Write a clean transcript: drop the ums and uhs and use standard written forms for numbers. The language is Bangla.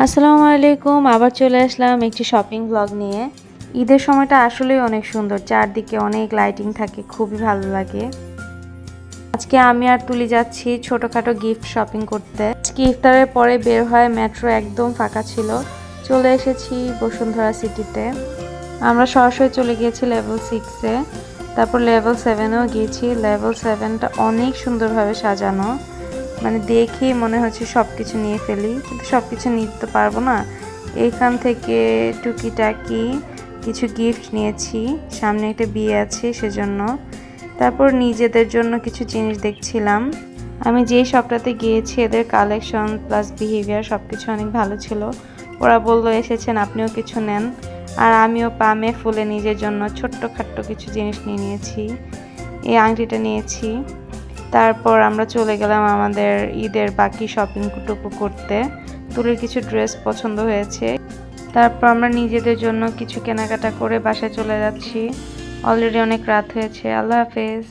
আসসালামু আলাইকুম, আবার চলে আসলাম একটি শপিং ব্লগ নিয়ে। ঈদের সময়টা আসলেই অনেক সুন্দর, চারদিকে অনেক লাইটিং থাকে, খুবই ভালো লাগে। আজকে আমি আর তুলি যাচ্ছি ছোটখাটো গিফট শপিং করতে। আজকে ইফতারের পরে বের হয়, মেট্রো একদম ফাঁকা ছিল। চলে এসেছি বসুন্ধরা সিটিতে। আমরা সরাসরি চলে গিয়েছি লেভেল 6-এ, তারপর লেভেল 7-এও গিয়েছি। লেভেল 7টা অনেক সুন্দরভাবে সাজানো, মানে দেখেই মনে হচ্ছে সব কিছু নিয়ে ফেলি, কিন্তু সব কিছু নিতে পারবো না। এইখান থেকে টুকিটাকি কিছু গিফট নিয়েছি, সামনে একটা বিয়ে আছে সেজন্য। তারপর নিজেদের জন্য কিছু জিনিস দেখছিলাম। আমি যেই শপটাতে গিয়েছি এদের কালেকশন প্লাস বিহেভিয়ার সব কিছু অনেক ভালো ছিল। ওরা বললো এসেছেন আপনিও কিছু নেন, আর আমিও পামে ফুলে নিজের জন্য ছোট্টখাট্ট কিছু জিনিস নিয়ে নিয়েছি। এই আংটিটা নিয়েছি। তারপর আমরা চলে গেলাম আমাদের ঈদের বাকি শপিংটুকু করতে। তুলির কিছু ড্রেস পছন্দ হয়েছে, তারপর আমরা নিজেদের জন্য কিছু কেনাকাটা করে বাসায় চলে যাচ্ছি। অলরেডি অনেক রাত হয়েছে। আল্লাহ হাফেজ।